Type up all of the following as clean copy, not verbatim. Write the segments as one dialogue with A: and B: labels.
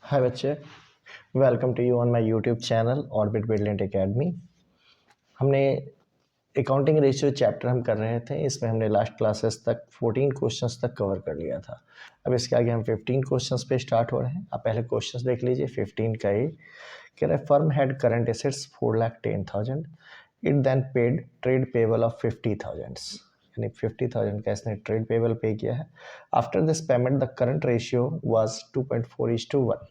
A: हाय बच्चे, welcome to you on my YouTube channel Orbit Brilliant Academy. हमने accounting ratio chapter हम कर रहे थे। इसमें हमने लास्ट क्लासेस तक 14 क्वेश्चंस तक कवर कर लिया था। अब इसके आगे हम 15 क्वेश्चंस पे स्टार्ट हो रहे हैं। आप पहले क्वेश्चंस देख लीजिए। 15 का ये कह रहा है, firm had current assets 4,10,000, it then paid trade payable off 50,000, यानी 50,000 का इसने ट्रेड पेबल पे किया है। After this payment the current ratio was 2.4:1.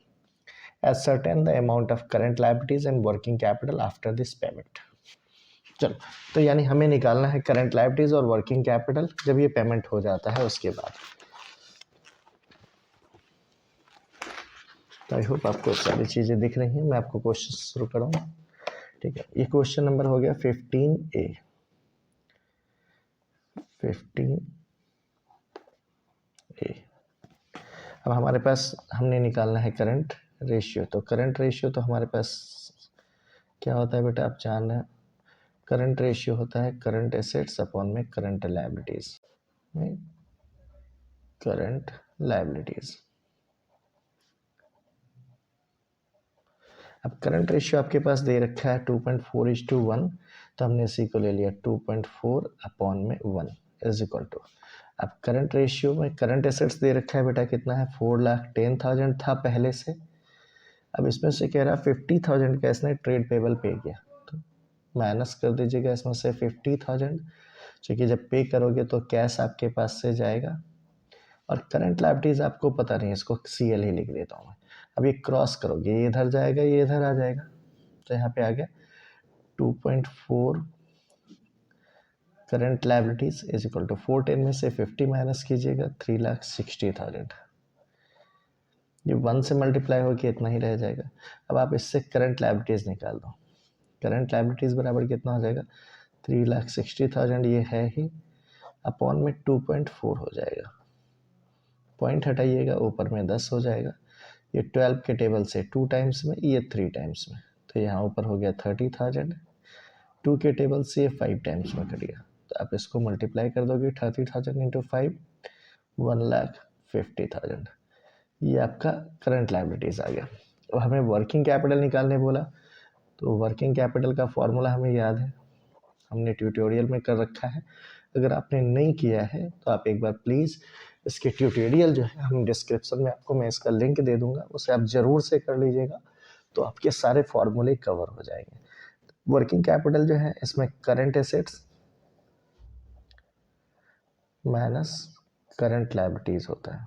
A: ascertain the amount of current liabilities and working capital after this payment। चलो, तो यानी हमें निकालना है करंट लाइबिलिटीज और वर्किंग कैपिटल जब ये पेमेंट हो जाता है उसके बाद। तो आई होप आपको सारी चीज़ें दिख रही हैं। मैं आपको क्वेश्चन शुरू कराऊँ। ठीक है, ये क्वेश्चन नंबर हो गया 15A। 15A। अब हमारे पास हमने निकालना है करंट रेशियो। तो करंट रेशियो तो हमारे पास क्या होता है बेटा, आप जान रहे हैं। करंट रेशियो होता है करंट एसेट्स अपॉन में करंट लायबिलिटीज में करंट लायबिलिटीज। अब करंट रेशियो आपके पास दे रखा है 2.4:1, तो हमने इसी को ले लिया 2.4 अपॉन में 1 इज इक्वल टू। अब करंट रेशियो में करंट एसेट्स दे रखा है बेटा, कितना है 4,10,000 था पहले से। अब इसमें से कह रहा 50,000 का इसने ट्रेड पेबल पे किया, तो माइनस कर दीजिएगा इसमें से 50,000, क्योंकि जब पे करोगे तो कैश आपके पास से जाएगा। और करंट लायबिलिटीज आपको पता नहीं, इसको CL ही लिख देता हूँ मैं। अब ये क्रॉस करोगे, ये इधर जाएगा, ये इधर आ जाएगा, तो यहाँ पे आ गया 2.4 current liabilities is equal to 410 में से 50 माइनस कीजिएगा 3,60,000। ये 1 से मल्टीप्लाई होकर इतना ही रह जाएगा। अब आप इससे करंट लायबिलिटीज निकाल दो। करंट लायबिलिटीज बराबर कितना हो जाएगा 3,60,000, ये है ही, अपॉन में 2.4 हो जाएगा। पॉइंट हटाइएगा, ऊपर में 10 हो जाएगा। ये 12 के टेबल से 2 टाइम्स में, ये 3 टाइम्स में, तो यहाँ ऊपर हो गया 30,000। 2 के टेबल से ये 5 टाइम्स में कट गया, तो आप इसको मल्टीप्लाई कर दोगे 30,000 इंटू 5, 1,50,000। ये आपका करंट लायबिलिटीज आ गया। और हमें वर्किंग कैपिटल निकालने बोला, तो वर्किंग कैपिटल का फॉर्मूला हमें याद है, हमने ट्यूटोरियल में कर रखा है। अगर आपने नहीं किया है तो आप एक बार प्लीज़ इसके ट्यूटोरियल जो है हम डिस्क्रिप्शन में आपको मैं इसका लिंक दे दूंगा, उसे आप ज़रूर से कर लीजिएगा, तो आपके सारे फॉर्मूले कवर हो जाएंगे। वर्किंग कैपिटल जो है इसमें current assets minus current liabilities होता है।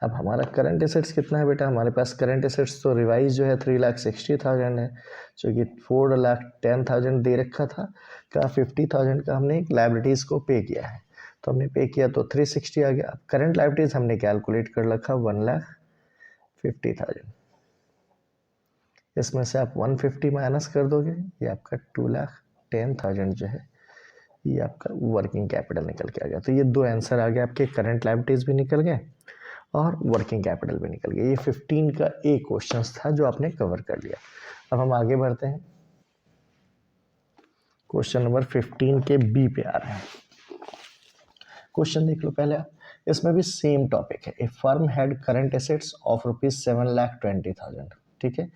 A: अब हमारा करंट एसेट्स कितना है बेटा, हमारे पास करंट एसेट्स तो रिवाइज जो है 3,60,000 है, जो कि 4,10,000 दे रखा था का 50,000 का हमने लायबिलिटीज़ को पे किया है, तो हमने पे किया तो 360 आ गया। अब करंट लायबिलिटीज़ हमने कैलकुलेट कर रखा 1,50,000। इसमें से आप 150 माइनस कर दोगे, ये आपका 2,10,000 जो है ये आपका वर्किंग कैपिटल निकल के आ गया। तो ये दो आंसर आ गए आपके, करंट लायबिलिटीज़ भी निकल गए और वर्किंग कैपिटल भी निकल गया। ये 15 का एक क्वेश्चन था जो आपने कवर कर लिया। अब हम आगे बढ़ते हैं, क्वेश्चन नंबर 15 के बी पे आ रहे हैं। क्वेश्चन देख लो पहले आप, इसमें भी सेम टॉपिक है। A firm had current assets of ₹7,20,000। ठीक है,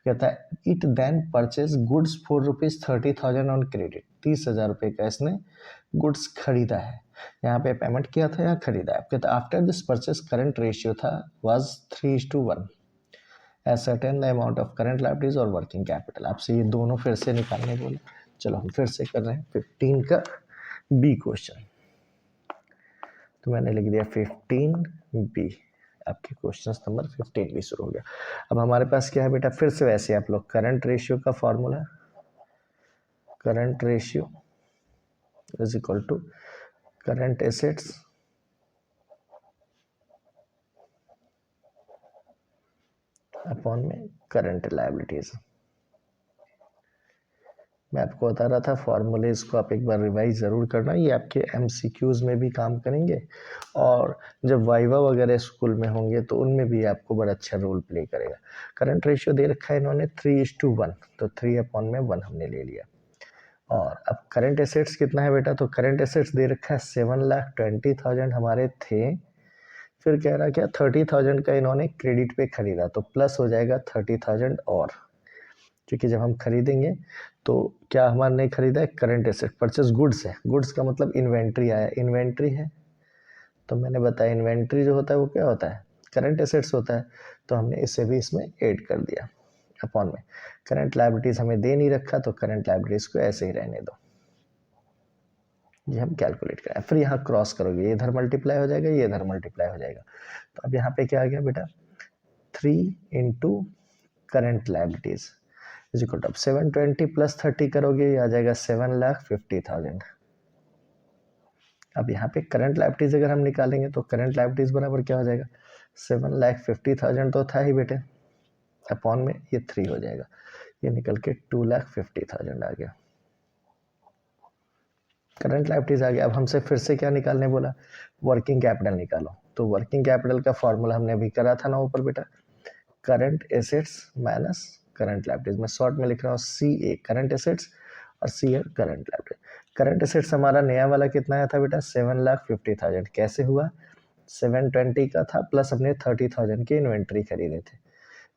A: कहता है it then purchase goods for ₹30,000 on credit. 30,000 रुपये का इसने गुड्स खरीदा है, यहाँ पे पेमेंट किया था या खरीदा है। कहता है after this purchase current ratio था was 3:1। Ascertain the amount of current liabilities और वर्किंग कैपिटल। आपसे ये दोनों फिर से निकालने बोले। चलो हम फिर से कर रहे हैं 15 का बी क्वेश्चन। तो मैंने लिख दिया 15B, आपके क्वेश्चन नंबर 15 भी शुरू हो गया। अब हमारे पास क्या है बेटा, फिर से वैसे आप लोग करंट रेशियो का formula, current ratio is equal to current assets upon में करंट लायबिलिटीज। मैं आपको बता रहा था फॉर्मूले, इसको आप एक बार रिवाइज ज़रूर करना, ये आपके MCQs में भी काम करेंगे और जब वाइवा वगैरह स्कूल में होंगे तो उनमें भी आपको बड़ा अच्छा रोल प्ले करेगा। करंट रेशियो दे रखा है इन्होंने 3:1, तो 3/1 हमने ले लिया। और अब करंट एसेट्स कितना है बेटा, तो करंट एसेट्स दे रखा है 7,20,000 हमारे थे, फिर कह रहा क्या 30,000 का इन्होंने क्रेडिट पे खरीदा, तो प्लस हो जाएगा 30,000 और, क्योंकि जब हम खरीदेंगे तो क्या हमारे नहीं खरीदा है, करंट एसेट, परचेस गुड्स है, गुड्स का मतलब इन्वेंट्री आया, इन्वेंट्री है, तो मैंने बताया इन्वेंट्री जो होता है वो क्या होता है, करंट एसेट्स होता है, तो हमने इसे भी इसमें ऐड कर दिया अपॉन में। करंट लायबिलिटीज हमें दे नहीं रखा, तो करंट लायबिलिटीज को ऐसे ही रहने दो, ये हम कैलकुलेट करें, फिर यहाँ क्रॉस करोगे, ये इधर मल्टीप्लाई हो जाएगा, ये इधर मल्टीप्लाई हो जाएगा, तो अब यहाँ पे क्या आ गया बेटा, 3 into current liabilities is equal to, अब 720 प्लस 30 करोगे, ये आ जाएगा 7,50,000। अब यहाँ पे करंट लायबिलिटीज अगर हम निकालेंगे तो करंट लायबिलिटीज बराबर क्या हो जाएगा, 7,50,000 तो था ही बेटे, अपॉन में ये 3 हो जाएगा, ये निकल के 2,50,000 आ गया, करंट लायबिलिटीज आ गया। अब हमसे फिर से क्या निकालने बोला, वर्किंग कैपिटल निकालो, तो वर्किंग कैपिटल का फॉर्मूला हमने अभी करा था ना ऊपर बेटा, current assets minus current liabilities, मैं शॉर्ट में लिख रहा हूँ CA करंट एसेट्स और CA current liabilities. Current assets हमारा नया वाला कितना आया था बेटा, 7,50,000, कैसे हुआ, 720 का था प्लस अपने 30,000 की इन्वेंट्री खरीदे थे,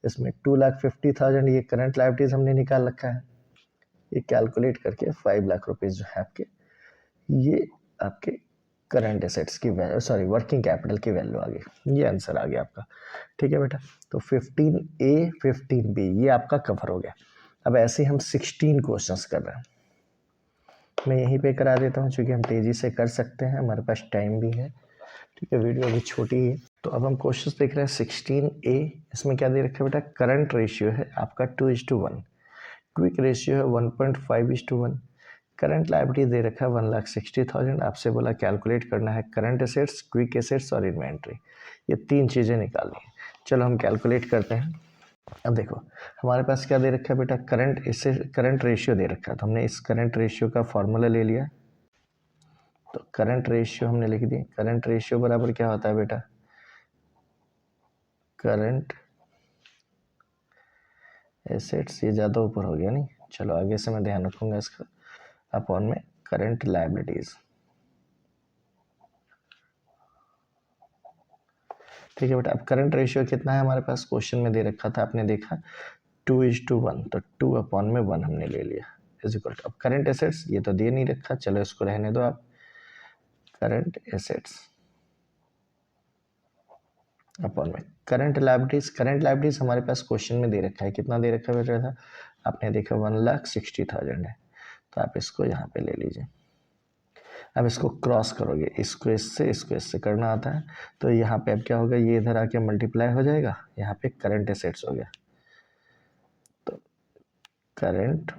A: इसमें 2,50,000 ये करंट लायबिलिटीज हमने निकाल रखा है, ये कैलकुलेट करके 5 लाख रुपीज जो है आपके, ये आपके करंट एसेट्स की वैल्यू, सॉरी वर्किंग कैपिटल की वैल्यू आ गई, ये आंसर आ गया आपका, ठीक है बेटा। तो 15A 15B ये आपका कवर हो गया। अब ऐसे हम 16 क्वेश्चंस कर रहे हैं, मैं यहीं पे करा देता हूँ क्योंकि हम तेज़ी से कर सकते हैं, हमारे पास टाइम भी है, ठीक है, वीडियो भी छोटी है। तो अब हम क्वेश्चंस देख रहे हैं 16A, इसमें क्या दे रखा है बेटा, करंट रेशियो है आपका 2:1, क्विक रेशियो है 1.5:1, करंट लायबिलिटी दे रखा है 1,60,000, आपसे बोला कैलकुलेट करना है करंट एसेट्स, क्विक एसेट्स और इन्वेंट्री, ये 3 चीज़ें निकालनी है। चलो हम कैलकुलेट करते हैं। अब देखो हमारे पास क्या दे रखा है बेटा, करंट एसेट, करंट रेशियो दे रखा है, तो हमने इस करंट रेशियो का फॉर्मूला ले लिया, तो करंट रेशियो हमने लिख दी, करंट रेशियो बराबर क्या होता है बेटा, करंट एसेट्स, ये ज़्यादा ऊपर हो गया नहीं, चलो आगे से मैं ध्यान रखूँगा इसका, अपॉन में करंट लायबिलिटीज़, ठीक है बेटा। अब करंट रेशियो कितना है हमारे पास, क्वेश्चन में दे रखा था, आपने देखा 2:1, तो 2/1 हमने ले लिया, इज इक्वल टू, अब करंट एसेट्स ये तो दे नहीं रखा, चलो इसको रहने दो आप, करंट एसेट्स अपॉन में करंट लायबिलिटीज, करंट लायबिलिटीज हमारे पास क्वेश्चन में दे रखा है, कितना दे रखा है बेटा, आपने देखा 1,60,000 है, तो आप इसको यहाँ पे ले लीजिए। अब इसको क्रॉस करोगे, इसको इससे करना आता है, तो यहाँ पे अब क्या होगा, ये इधर आके मल्टीप्लाई हो जाएगा, यहाँ पे करंट एसेट्स हो गया, तो current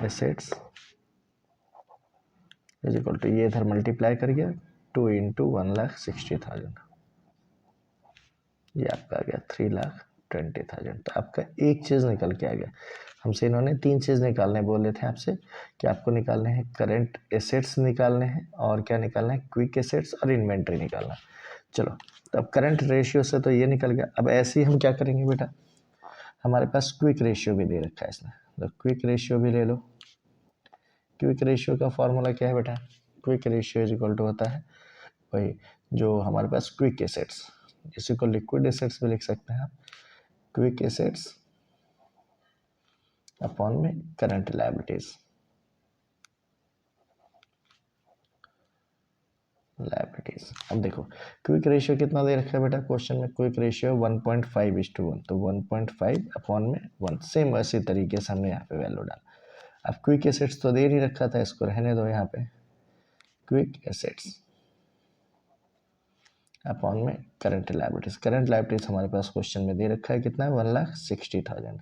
A: assets is equal to, ये इधर मल्टीप्लाई कर गया, 2 इंटू 1,60,000, ये आपका आ गया 3,20,000, तो आपका एक चीज़ निकल के आ गया। हमसे इन्होंने 3 चीज़ निकालने बोले थे आपसे, कि आपको निकालने हैं करंट एसेट्स निकालने हैं, और क्या निकालना है, क्विक एसेट्स और इन्वेंट्री निकालना। चलो तो अब करंट रेशियो से तो ये निकल गया, अब ऐसे ही हम क्या करेंगे बेटा, हमारे पास क्विक रेशियो भी दे रखा है इसने, तो क्विक रेशियो भी ले लो। क्विक रेशियो का फॉर्मूला क्या है बेटा, quick ratio is equal to होता है वही जो हमारे पास क्विक एसेट्स, इसी को लिक्विड एसेट्स भी लिख सकते हैं आप, क्विक एसेट्स अपॉन में करंट लायबिलिटीज, लायबिलिटीज। अब देखो क्विक रेशियो कितना दे रखा है बेटा क्वेश्चन में, क्विक रेशियो 1.5:1, तो 1.5 अपॉन में 1, सेम ऐसे तरीके से हमने यहाँ पे वैल्यू डाला। अब क्विक एसेट्स तो दे नहीं रखा था, इसको रहने दो यहाँ पे, क्विक एसेट्स अपॉन में करंट लायबिलिटीज, करंट लायबिलिटीज हमारे पास क्वेश्चन में दे रखा है कितना है, 1,60,000,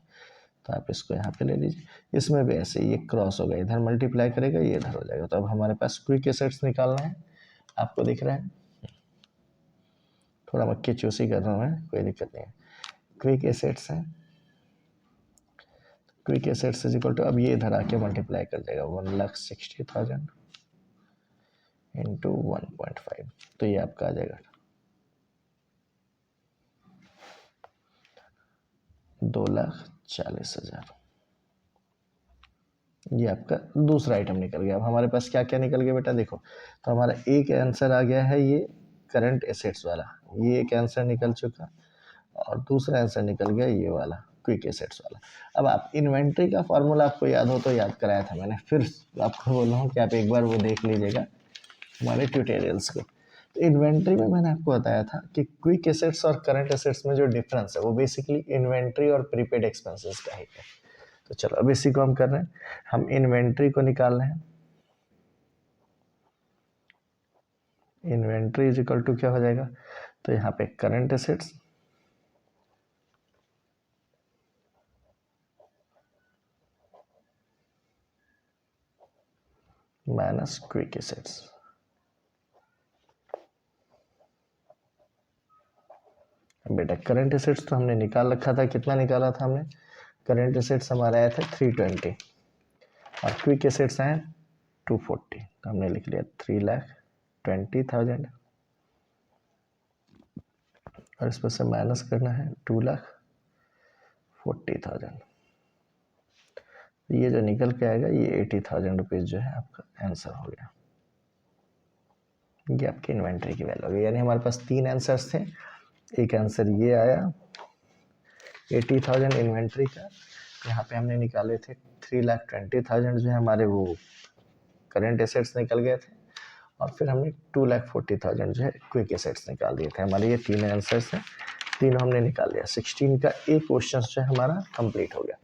A: तो आप इसको यहाँ पे ले लीजिए। इसमें भी ऐसे ये क्रॉस होगा, इधर मल्टीप्लाई करेगा, ये इधर हो जाएगा, तो अब हमारे पास क्विक एसेट्स निकालना है, आपको दिख रहा है, थोड़ा मक्खी चूसी कर रहा हूँ मैं, कोई दिक्कत नहीं है, क्विक एसेट्स है, quick assets is equal to, अब ये इधर आके मल्टीप्लाई कर जाएगा, 1,60,000 इंटू 1.5, तो ये आपका आ जाएगा 2,40,000, ये आपका दूसरा आइटम निकल गया। अब हमारे पास क्या क्या निकल गया बेटा, देखो तो हमारा एक आंसर आ गया है ये करंट एसेट्स वाला, ये एक आंसर निकल चुका, और दूसरा आंसर निकल गया ये वाला क्विक एसेट्स वाला। अब आप इन्वेंट्री का फॉर्मूला आपको याद हो तो याद कराया था मैंने, फिर आपको बोल रहा हूँ कि आप एक बार वो देख लीजिएगा हमारे ट्यूटोरियल्स को। तो इन्वेंट्री में मैंने आपको बताया था कि क्विक एसेट्स और करंट एसेट्स में जो डिफरेंस है वो बेसिकली इन्वेंट्री और प्रीपेड एक्सपेंसेस का ही है। तो चलो अब इसी को हम कर रहे हैं, हम इन्वेंट्री को निकाल रहे हैं। इन्वेंट्री इज इक्वल टू क्या हो जाएगा, तो यहाँ पे current assets minus quick assets. बेटा करंट एसेट्स तो हमने निकाल रखा था, कितना निकाला था हमने, करंट एसेट्स हमारा आया था 320 और क्विक एसेट्स आए 240, तो हमने लिख लिया 3,20,000 और इस पर से माइनस करना है 2,40,000। ये जो निकल के आएगा ये 80,000 रुपीज़ जो है आपका आंसर हो गया। ये आपकी इन्वेंट्री की वैल्यू हो गई। यानी हमारे पास तीन आंसर्स थे, एक आंसर ये आया 80,000 इन्वेंट्री का, यहाँ पे हमने निकाले थे 3,20,000 जो है हमारे वो करंट एसेट्स निकल गए थे, और फिर हमने 2,40,000 जो है क्विक एसेट्स निकाल दिए थे। हमारे ये तीन आंसर्स हैं, तीनों हमने निकाल लिया। 16 का एक क्वेश्चन जो है हमारा कंप्लीट हो गया।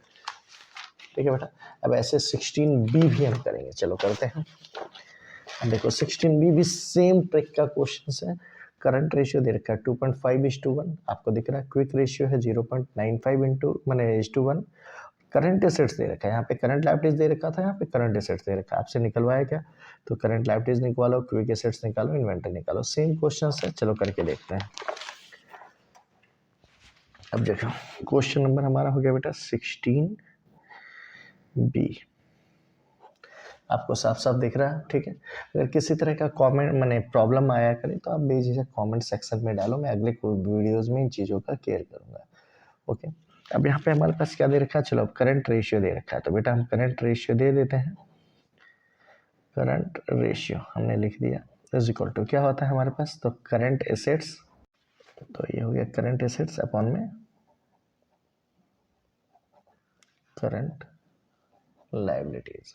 A: ठीक है बेटा, अब ऐसे 16B भी हम करेंगे, चलो करते हैं। अब देखो 16B भी सेम ट्रिक का क्वेश्चन है। करंट रेशियो दे रखा है 2.5:1, आपको दिख रहा है क्विक रेशियो है 0.95 इंटू मैंने 1:1। करंट एसेट्स दे रखा है, यहाँ पे करंट लायबिलिटीज दे रखा था, यहाँ पे करंट एसेट्स दे रखा है। आपसे निकलवाया क्या, तो करंट लायबिलिटीज निकालो, क्विक एसेट्स निकालो, इन्वेंटरी निकालो, सेम क्वेश्चन है। चलो करके देखते हैं। अब देखो क्वेश्चन नंबर हमारा हो गया बेटा 16B, आपको साफ साफ दिख रहा है। ठीक है, अगर किसी तरह का कमेंट मैंने प्रॉब्लम आया करे तो आप बेझिझक कमेंट सेक्शन में डालो, मैं अगले वीडियोस में इन चीज़ों का केयर करूँगा। ओके, अब यहाँ पे हमारे पास क्या दे रखा है, चलो अब करंट रेशियो दे रखा है, तो बेटा हम करंट रेशियो दे देते हैं। करंट रेशियो हमने लिख दिया इज इक्वल टू क्या होता है हमारे पास, तो करंट एसेट्स, तो ये हो गया करंट एसेट्स अपॉन में करंट लायबिलिटीज।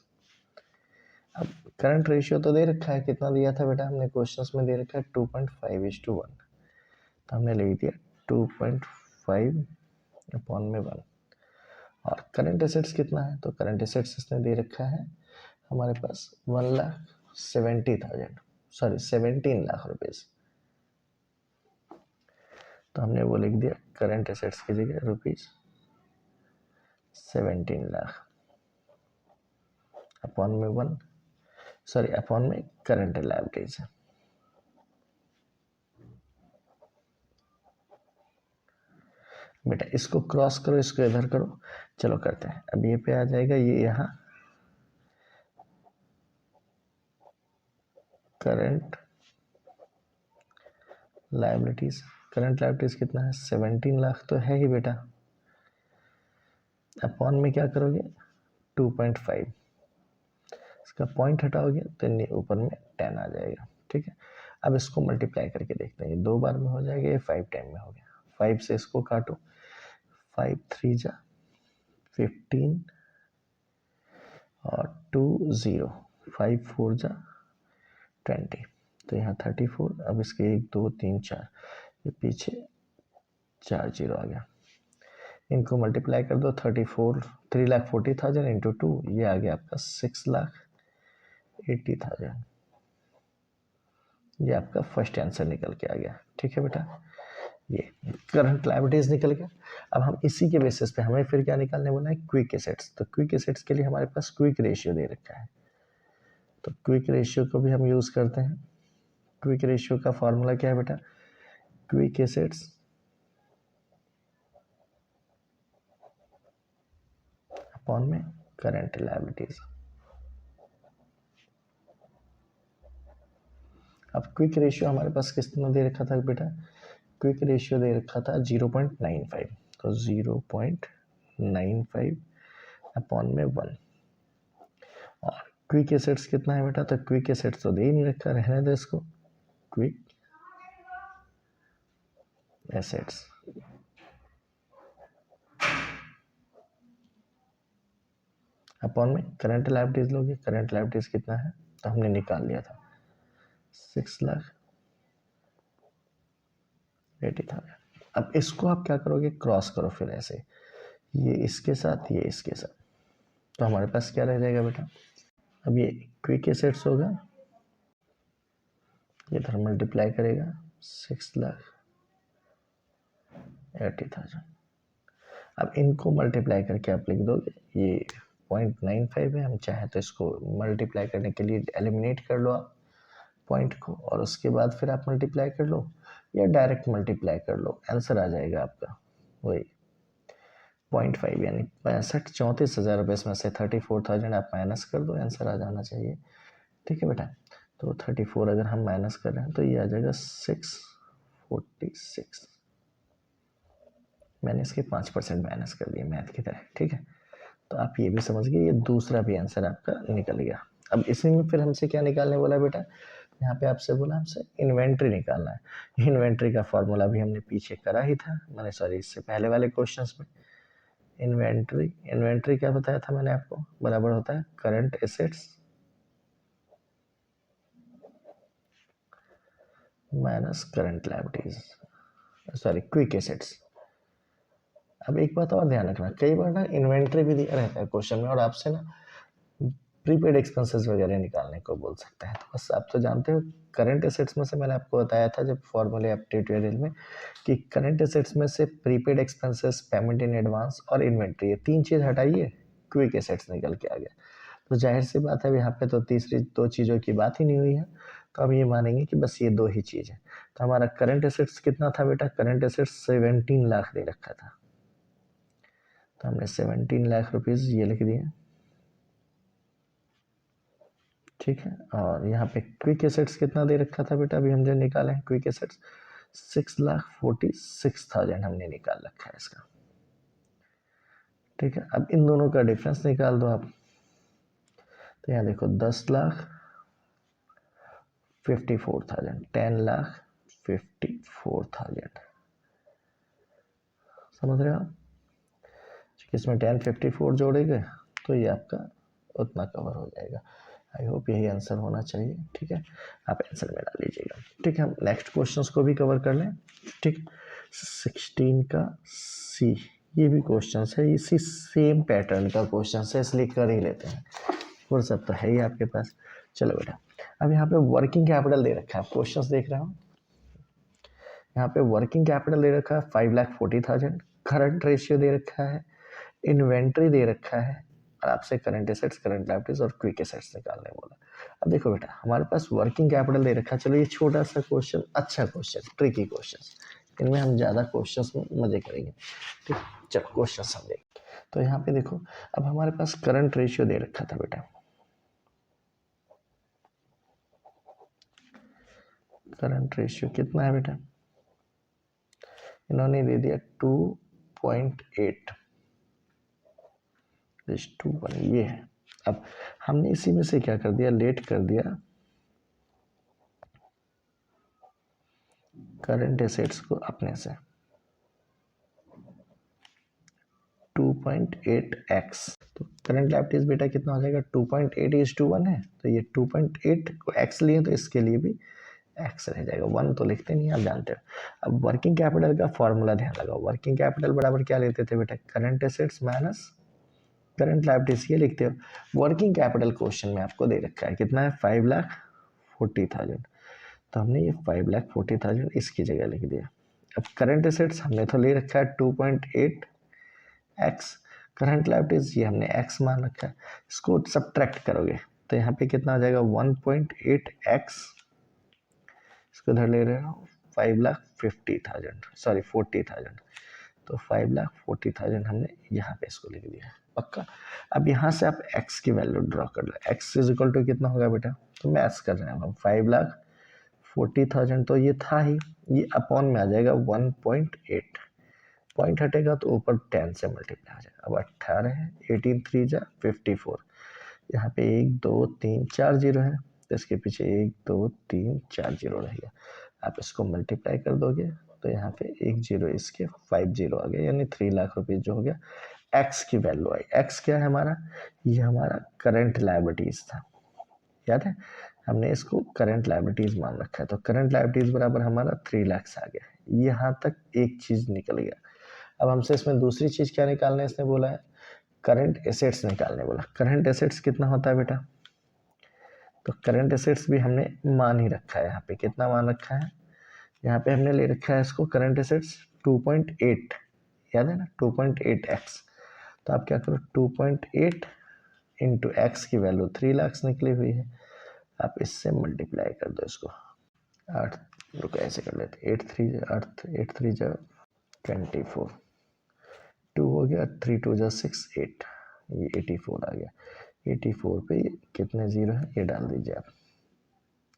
A: अब करंट रेशियो तो दे रखा है, कितना दिया था बेटा हमने क्वेश्चंस में दे रखा है 2.5:1, तो हमने लिख दिया 2.5 अपॉन में 1। और करंट एसेट्स कितना है, तो करंट एसेट्स इसने दे रखा है हमारे पास 1,70,000 सॉरी 17 लाख रुपीज़, तो हमने वो लिख दिया करंट एसेट्स की जगह ₹17 लाख अपॉन में 1, सॉरी अपॉन में करंट लायबिलिटीज। बेटा इसको क्रॉस करो, इसको इधर करो, चलो करते हैं। अब ये पे आ जाएगा, ये यहाँ करंट लायबिलिटीज, करंट लायबिलिटीज कितना है 17 लाख तो है ही बेटा, अपॉन में क्या करोगे 2.5, इसका पॉइंट हटाओगे तो ऊपर में 10 आ जाएगा। ठीक है, अब इसको मल्टीप्लाई करके देखते हैं, ये 2 बार में हो जाएगा, ये 5 टाइम में हो गया। 5 से इसको काटो, 5 3 जा 15 और 2 0, 5 4 जा 20, तो यहाँ 34। अब इसके 1 2 3 4, ये पीछे 4 0 आ गया, इनको मल्टीप्लाई कर दो 3,40,000 इंटू 2, ये आ गया आपका 6,80,000। ये आपका फर्स्ट आंसर निकल के आ गया। ठीक है बेटा, ये करंट लायबिलिटीज निकल गया। अब हम इसी के बेसिस पे हमें फिर क्या निकालने बोला है, क्विक एसेट्स। तो क्विक एसेट्स के लिए हमारे पास क्विक रेशियो दे रखा है, तो क्विक रेशियो को भी हम यूज़ करते हैं। क्विक रेशियो का फॉर्मूला क्या है बेटा, क्विक एसेट्स अपॉन में करंट लायबिलिटीज। अब क्विक रेशियो हमारे पास कितना दे रखा था बेटा, क्विक रेशियो दे रखा था 0.95, तो 0.95 अपॉन में 1, क्विक एसेट्स कितना है बेटा, तो क्विक एसेट्स तो दे ही नहीं रखा, रहने दो इसको, क्विक एसेट्स अपॉन में करंट लायबिलिटीज लोगे, करंट लायबिलिटीज कितना है तो हमने निकाल लिया था 6,80,000। अब इसको आप क्या करोगे, क्रॉस करो फिर ऐसे, ये इसके साथ, ये इसके साथ, तो हमारे पास क्या रह जाएगा बेटा, अब ये क्विक एसेट्स होगा, ये इधर मल्टीप्लाई करेगा 6,80,000। अब इनको मल्टीप्लाई करके आप लिख दोगे, ये 0.95 है, हम चाहे तो इसको मल्टीप्लाई करने के लिए एलिमिनेट कर लो आप पॉइंट को, और उसके बाद फिर आप मल्टीप्लाई कर लो या डायरेक्ट मल्टीप्लाई कर लो, आंसर आ जाएगा आपका वही 0.5, यानी 34,000 रुपये में से 34,000 आप माइनस कर दो, आंसर आ जाना चाहिए। ठीक है बेटा, तो 34 अगर हम माइनस कर रहे हैं तो ये आ जाएगा 646, मैंने इसके 5% माइनस कर दिए मैथ की तरह। ठीक है, तो आप ये भी समझ गए, ये दूसरा भी आंसर आपका निकल गया। अब इसी में फिर हमसे क्या निकालने बोला बेटा, यहाँ पे आपसे बोला हमसे इन्वेंट्री निकालना है। इन्वेंट्री का फॉर्मूला भी हमने पीछे करा ही था, मैंने सॉरी इससे पहले वाले क्वेश्चंस में। इन्वेंट्री क्या बताया था मैंने आपको, बराबर होता है current assets minus current liabilities, sorry quick assets. अब एक बात और ध्यान रखना, कई बार ना इन्वेंट्री भी दिया रहता है क्वेश्चन में और आपसे ना प्रीपेड एक्सपेंसेस वगैरह निकालने को बोल सकता है, तो बस आप तो जानते हो करंट एसेट्स में से मैंने आपको बताया था जब फॉर्मूले अप ट्यूटोरियल में कि करंट एसेट्स में से prepaid expenses, payment in advance और इन्वेंट्री, ये तीन चीज़ हटाइए, क्विक एसेट्स निकल के आ गया। तो जाहिर सी बात है यहाँ पे तो तीसरी दो चीज़ों की बात ही नहीं हुई है, तो हम ये मानेंगे कि बस ये दो ही चीज़ है। तो हमारा करंट एसेट्स कितना था बेटा, करंट एसेट्स 17 लाख दे रखा था, तो हमने 17 लाख रुपीज़ ये लिख दिए। ठीक है, और यहाँ पे क्विक एसेट्स कितना दे रखा था बेटा, अभी हम जो निकाले हैं क्विक एसेट्स 6,46,000 हमने निकाल रखा है इसका। ठीक है, अब इन दोनों का डिफरेंस निकाल दो आप, तो यहाँ देखो 10,54,000, 10,54,000, समझ रहे हो आप, इसमें 1054 जोड़ेंगे तो ये आपका उतना कवर हो जाएगा। आई होप यही आंसर होना चाहिए। ठीक है, आप आंसर में डाल लीजिएगा। ठीक है, हम नेक्स्ट क्वेश्चंस को भी कवर कर लें। ठीक, 16 का सी, ये भी क्वेश्चन है, इसी सेम पैटर्न का क्वेश्चन है, इसलिए कर ही लेते हैं, फुर्सत तो है ही आपके पास। चलो बेटा, अब यहाँ पे वर्किंग कैपिटल दे रखा है, आप क्वेश्चन देख रहे हो, यहाँ पे वर्किंग कैपिटल दे रखा है 5,40,000, करंट रेशियो दे रखा है, इन्वेंट्री दे रखा है, और आपसे करंट एसेट्स, करंट लायबिलिटीज और क्विक एसेट्स निकालने बोला। अब देखो बेटा, हमारे पास वर्किंग कैपिटल दे रखा है, चलो ये छोटा सा क्वेश्चन, अच्छा क्वेश्चन, ट्रिकी क्वेश्चन, इनमें हम ज़्यादा क्वेश्चंस में मजे करेंगे। ठीक, चलो क्वेश्चन समझेंगे। तो यहाँ पे देखो, अब हमारे पास करंट रेशियो दे रखा था बेटा, करंट रेशियो कितना है बेटा, इन्होंने दे दिया 2.8, 2.1 ये है। अब हमने इसी में से क्या कर दिया, लेट कर दिया करंट एसेट्स को अपने से 2.8x, तो करंट लायबिलिटीज बेटा कितना हो जाएगा, 2.8:1 है, तो ये 2.8 को x लिए तो इसके लिए भी x रह जाएगा, 1 तो लिखते नहीं, आप जानते हो। अब वर्किंग कैपिटल का फॉर्मूला ध्यान लगाओ, वर्किंग कैपिटल बराबर क्या लेते थे बेटा, current assets minus current liabilities, ये लिखते हो। वर्किंग कैपिटल क्वेश्चन में आपको दे रखा है कितना है, 5,40,000, तो हमने ये 5,40,000 इसकी जगह लिख दिया। अब करंट एसेट्स हमने तो ले रखा है 2.8x, करंट लायबिलिटीज ये हमने x मान रखा है, इसको सब्ट्रैक्ट करोगे तो यहाँ पे कितना आ जाएगा 1.8x, इसको इधर ले रहे हो 5,50,000, सॉरी 40,000, तो 5,40,000 हमने यहाँ पे इसको लिख दिया, पक्का। अब यहाँ से आप x की वैल्यू ड्रॉ कर लो, x इज इक्वल टू कितना होगा बेटा, तो मैथ्स कर रहे हैं हम, 5,40,000 तो ये था ही, ये अपॉन में आ जाएगा 1.8, पॉइंट हटेगा तो ऊपर 10 से मल्टीप्लाई हो जाएगा। अब 18 है, 18 3 जा 54, यहाँ पे 1 2 3 4 जीरो है, तो इसके पीछे 1 2 3 4 जीरो रहेगा। आप इसको मल्टीप्लाई कर दोगे तो यहाँ पे 1 जीरो इसके 5 जीरो आ गए, यानी 3 लाख रुपये जो हो गया। एक्स की वैल्यू आई। एक्स क्या है हमारा, ये हमारा करंट लायबिलिटीज था, याद है, हमने इसको करंट लायबिलिटीज मान रखा है, तो करंट लायबिलिटीज बराबर हमारा 3 लाख आ गया। यहाँ तक एक चीज निकल गया। अब हमसे इसमें दूसरी चीज क्या निकालना है, इसने बोला है करंट एसेट्स निकालने बोला। करंट एसेट्स कितना होता है बेटा, तो करंट एसेट्स भी हमने मान ही रखा है। यहाँ पे कितना मान रखा है, यहाँ पे हमने ले रखा है इसको करंट एसेट्स 2.8, याद है ना 2.8x। तो आप क्या करो 2.8 इंटू एक्स की वैल्यू 3 लाख निकली हुई है, आप इससे मल्टीप्लाई कर दो इसको। 8 रुको ऐसे कर लेते, 8 3 जा 24, 2 हो गया, 3 2 जा 6 8, ये 84 आ गया। 84 पे कितने जीरो है ये डाल दीजिए आप,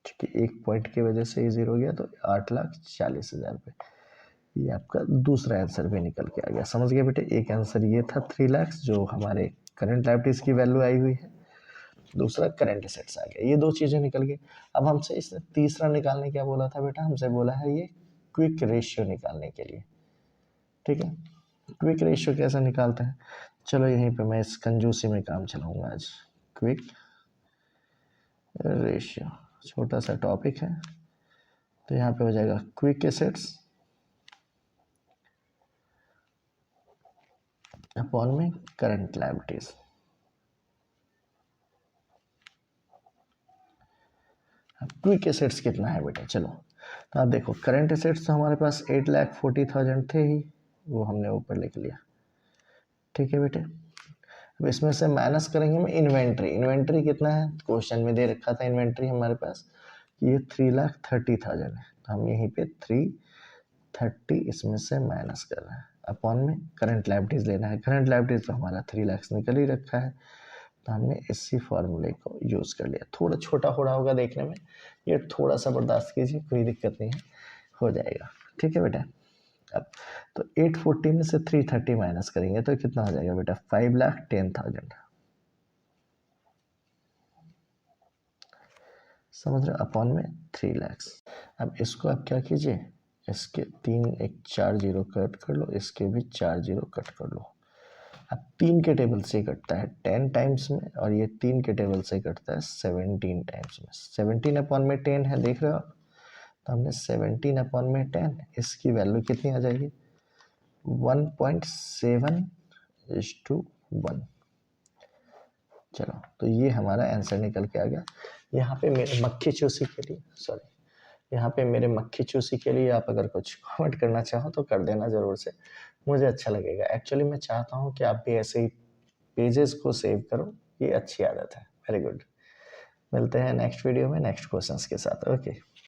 A: क्योंकि एक पॉइंट की वजह से ये जीरो हो गया, तो 8,40,000 रुपये। ये आपका दूसरा आंसर भी निकल के आ गया। समझ गए बेटे, एक आंसर ये था 3 लाख जो हमारे करंट लायबिलिटीज की वैल्यू आई हुई है, दूसरा करंट एसेट्स आ गया। ये दो चीज़ें निकल गई। अब हमसे इसने तीसरा निकालने क्या बोला था बेटा, हमसे बोला है ये क्विक रेशियो निकालने के लिए, ठीक है। क्विक रेशियो कैसे निकालते हैं, चलो यहीं पे मैं इस कंजूसी में काम चलाऊंगा आज। क्विक रेशियो छोटा सा टॉपिक है, तो यहाँ पे हो जाएगा क्विक एसेट्स अपॉन में करंट लायबिलिटीज। क्विक एसेट्स कितना है बेटा, चलो तो आप देखो करंट एसेट्स तो हमारे पास 8,40,000 थे ही, वो हमने ऊपर लिख लिया, ठीक है बेटे। अब इसमें से माइनस करेंगे हम इन्वेंट्री। इन्वेंट्री कितना है, क्वेश्चन में दे रखा था इन्वेंट्री हमारे पास कि ये 3,30,000 है, तो हम यहीं पे 330 इसमें से माइनस कर रहे हैं, अपॉन में करंट लायबिलिटीज लेना है। करंट लायबिलिटीज तो हमारा 3 लाख निकल ही रखा है, तो हमने इसी फॉर्मूले को यूज़ कर लिया। थोड़ा छोटा हो रहा होगा देखने में, ये थोड़ा सा बर्दाश्त कीजिए, कोई दिक्कत नहीं है, हो जाएगा, ठीक है बेटा। अब तो 840 में से 330 माइनस करेंगे तो कितना हो जाएगा बेटा, 5,10,000, समझ रहे, अपॉन में 3 लाख। अब इसको आप क्या कीजिए, इसके 3 एक 4 जीरो कट कर लो, इसके भी 4 जीरो कट कर लो। अब 3 के टेबल से कटता है 10 टाइम्स में, और ये 3 के टेबल से कटता है 17 टाइम्स में। 17 अपॉन में 10 है, देख रहे हो आप, तो हमने 17 अपॉन में 10, इसकी वैल्यू कितनी आ जाएगी 1.7:1। चलो तो ये हमारा आंसर निकल के आ गया। यहाँ पे मेरे मक्खी चूसी के लिए यहाँ पे मेरे मक्खी चूसी के लिए आप अगर कुछ कमेंट करना चाहो तो कर देना ज़रूर से, मुझे अच्छा लगेगा। एक्चुअली मैं चाहता हूँ कि आप भी ऐसे ही पेजेस को सेव करो, ये अच्छी आदत है। वेरी गुड, मिलते हैं नेक्स्ट वीडियो में नेक्स्ट क्वेश्चंस के साथ। ओके।